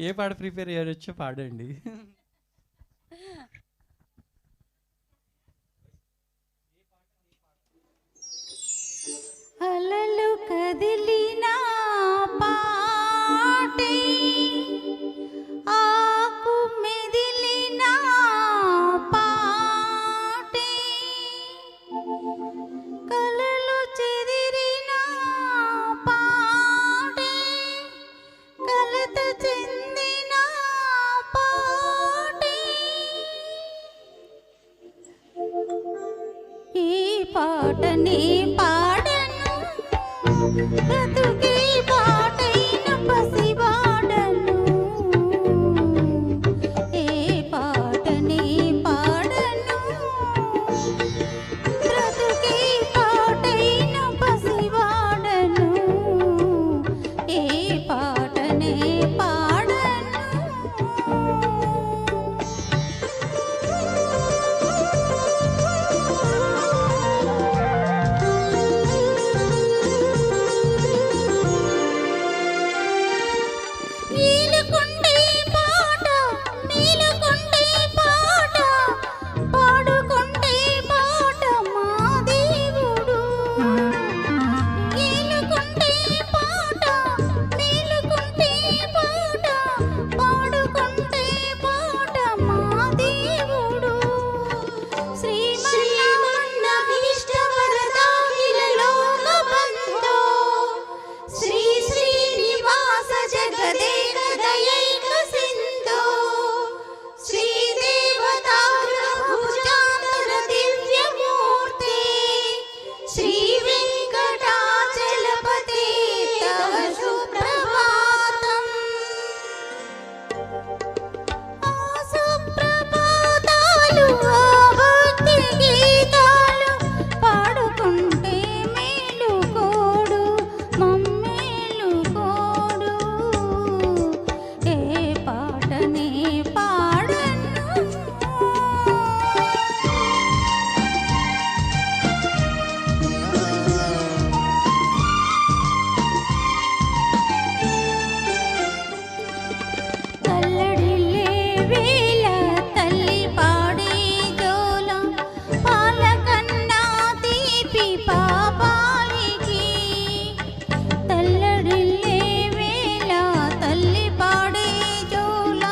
ఏ పాట ప్రిపేర్ చేయొచ్చో పాడండి. అలలు కదిలిన పాటే, ఆకు మెదిలిన పాటే, కలలు చెదిరిన పాటే, కలత చెందిన పాటే, ఈ పాటని పాడను బ్రతుకే పాటైన పసివాడను, ఏ పాటని పాడను బ్రతుకే పాటైన పసివాడను, ఏ పాటనే పాడను. నీలకొండే పాట, నీలకొండే పాట, పాడుకొండే పాట మా దేవుడు. నీలకొండే పాట, నీలకొండే పాట, పాడుకొండే పాట మా దేవుడు. శ్రీమన్నారాయణ ఇష్టవరదాఖిల లోక బంధో, శ్రీ శ్రీనివాస జగదేక దయైక సింధో, శ్రీదేవతాగ్రభుజాంతర దివ్యమూర్తే, శ్రీ వెంకటాచలపతే తవ సుప్రభాతం. ఆ సుప్రభాతాలు, ఆ భక్తి గీతాలు పాడుకుంటే మేలుకోడు మమ్మేలుకోడు, ఏ పాటనే పాడను. కల్లడిల్లే వేళ తల్లి పాడే జోల, పాలకన్నా తీపి పాపాయికి. తల్లడిల్లే వేళ తల్లి పాడే జోల,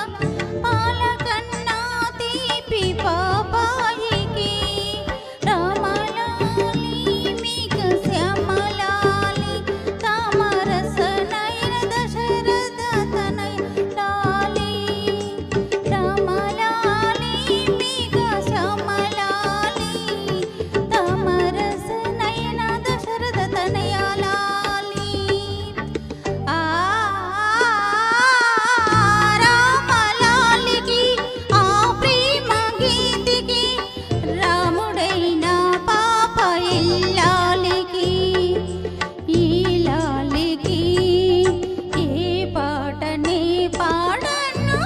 పాలకన్నా తీపి పాపాయికి. రామలాలి మీక శ్యామలాలి, తామరస నయన దశరథ తనయ లాలి. రామలాలి మీక శ్యామలాలి, తామరస నయన దశరథ తనయ లాలి. ఆ రామలాలికి, ఆ ప్రేమ గీతికి, రాముడైన పాప ఇల్లాలికి, ఈ లాలికి ఏ పాటనే పాడను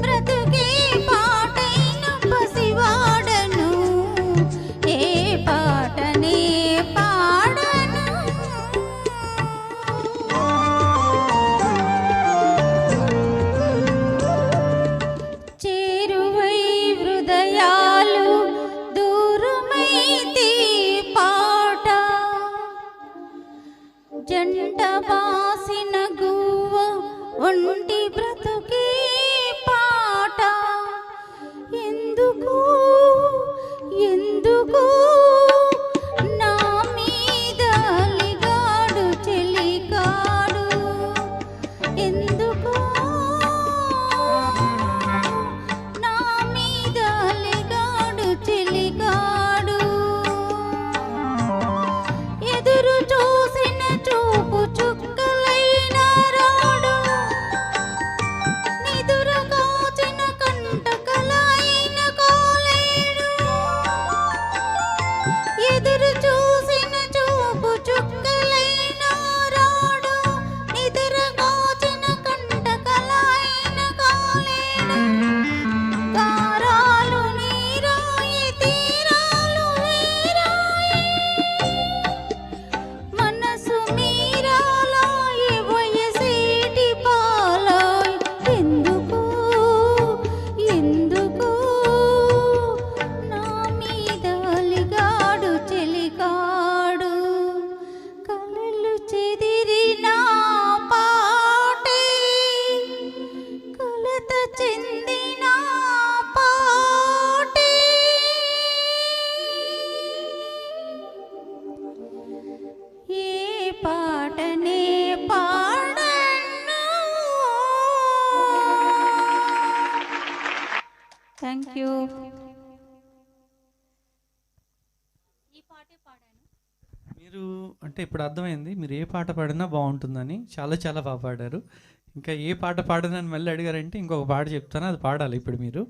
బ్రతుకే పాటైన పసివాడను, ఏ పాటనే పాడను. చేరువై హృదయాలు దూరమైతే పాట, జంట బాసిన గువ్వ ఒంటి బ్రతుకే పాట. ఎందుకు ఎందుకు నా మీద అలిగాడు చెలికాడు, ఎందుకు నా మీద అలిగాడు చెలికాడు. ఎదురు చూసిన చూపు చుక్కలైన రాడు, థ్యాంక్ యూ. మీరు అంటే ఇప్పుడు అర్థమైంది మీరు ఏ పాట పాడినా బాగుంటుందని. చాలా చాలా బాగా పాడారు. ఇంకా ఏ పాట పాడనని మళ్ళీ అడిగారంటే ఇంకొక పాట చెప్తాను, అది పాడాలి ఇప్పుడు మీరు.